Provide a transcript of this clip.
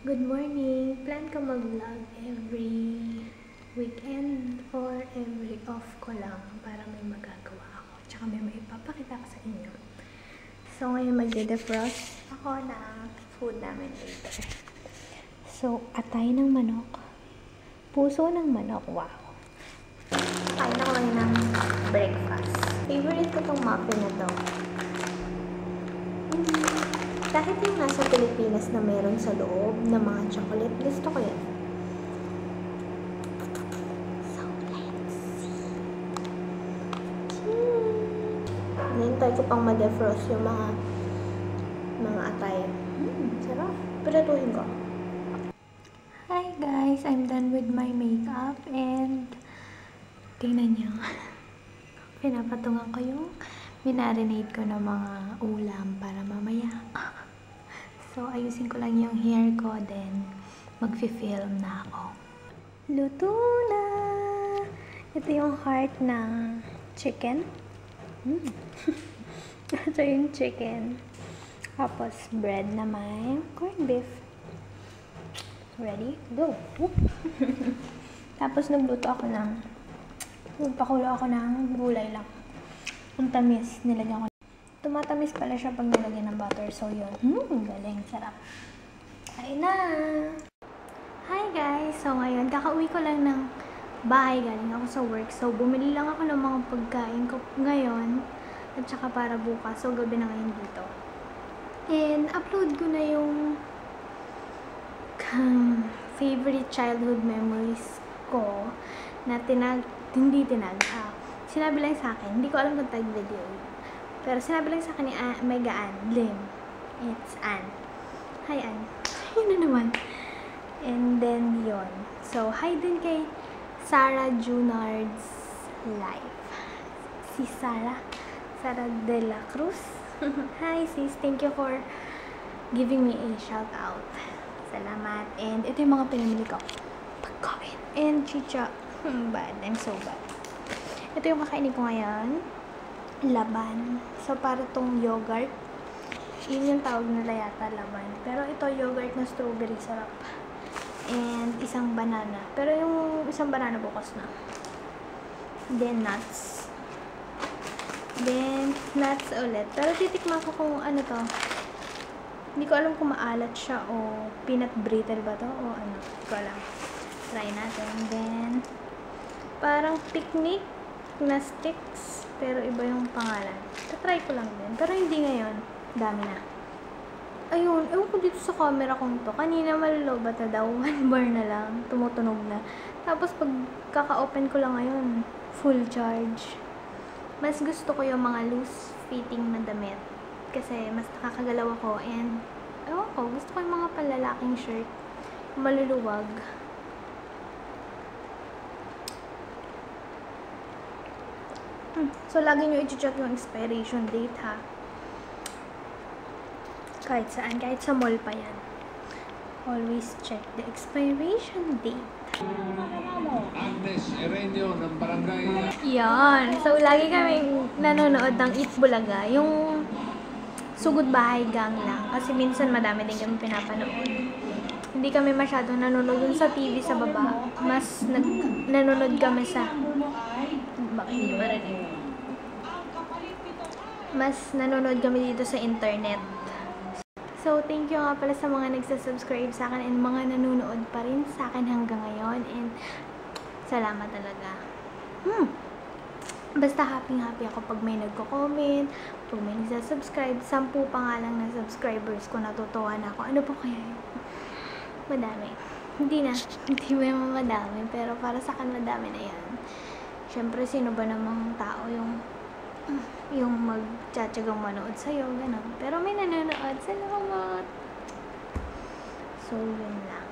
Good morning! Plan ko mag-vlog every weekend or every off ko lang para may magagawa ako. Tsaka may maipapakita ko sa inyo. So, ngayon magde-defrost ako ng food namin later. So, atay ng manok. Puso ng manok. Wow! Kain ako ngayon ng breakfast. Favorite ko tong muffin na to. Kahit yung nasa Pilipinas na meron sa loob ng mga chocolate, gusto ko yan. So, let's see. Nahintay ko pang ma-defrost yung mga atay. Sarap. Piratuhin ko. Hi guys! I'm done with my makeup and tingnan nyo. Pinapatungan ko yung minarinate ko ng mga ulam para mamaya. So, ayusin ko lang yung hair ko, then magfi-film na ako. Luto na! Ito yung heart ng chicken. Ito yung chicken. Tapos, bread na may corned beef. Ready? Go! Tapos, nagpakulo ako ng gulay lang. Ang tamis, nilagyan ko. Tumatamis pala siya pag nilagyan ng butter. So, yun. Galing. Sarap. Kain na! Hi guys! So, ngayon, kakauwi ko lang ng bahay. Galing ako sa work. So, bumili lang ako ng mga pagkain ko ngayon. At saka para bukas. So, gabi na ngayon dito. And, upload ko na yung favorite childhood memories ko na sinabi lang sa akin. Hindi ko alam kung tag video yun. Pero sinabi lang sa akin ni Mega Ann Lim. It's Ann. Hi, Ann. Yun na naman. And then, yun. So, hi din kay Sarah Junard's Life. Si Sarah de la Cruz. Hi, sis. Thank you for giving me a shout out. Salamat. And ito yung mga pinamili ko. Pagkain. And chicha. Bad. I'm so bad. Ito yung kakainin ko ngayon. Laban. So, para tong yogurt. Yun yung tawag nila yata, laban. Pero ito, yogurt na strawberry. Sarap. And isang banana. Pero yung isang banana bukas na. Then, nuts. Then, nuts ulit. Pero titikman ko kung ano to. Hindi ko alam kung maalat siya o peanut brittle ba to o ano. Hindi ko alam. Try natin. Then, parang picnic na sticks. Pero iba yung pangalan. Try ko lang din. Pero hindi ngayon. Dami na. Ayun. Ewan ko dito sa camera kong to. Kanina malulobot na daw. 1 bar na lang. Tumutunog na. Tapos pag kaka-open ko lang ngayon, full charge. Mas gusto ko yung mga loose fitting na damit. Kasi mas nakakagalaw ako. And, ewan ko. Gusto ko yung mga panlalaking shirt. Maluluwag. So, lagi nyo i-check yung expiration date, ha? Kahit saan. Kahit sa mall pa yan. Always check the expiration date. Agnes Erenio ng Barangay. Yan. So, lagi kaming nanonood ng Eat Bulaga. Yung Sugod Bahay Gang lang. Kasi minsan madami din kami pinapanood. Hindi kami masyadong nanonood dun sa TV sa baba. Mas nanonood kami sa... Mas nanonood kami dito sa internet. So, thank you nga pala sa mga nagsasubscribe sa akin and mga nanonood pa rin sa akin hanggang ngayon. And salamat talaga. Basta happy ako pag may nagko-comment, pag may nagsasubscribe. 10 pa nga lang na subscribers ko, natutuwa na ako. Ano po kaya yun? Madami. Hindi mo naman madami. Pero para sa akin, madami na yan. Siyempre, sino ba namang tao yung magtsatsagang manood sa'yo, gano'n. Pero may nanonood, salamat. So, yun lang.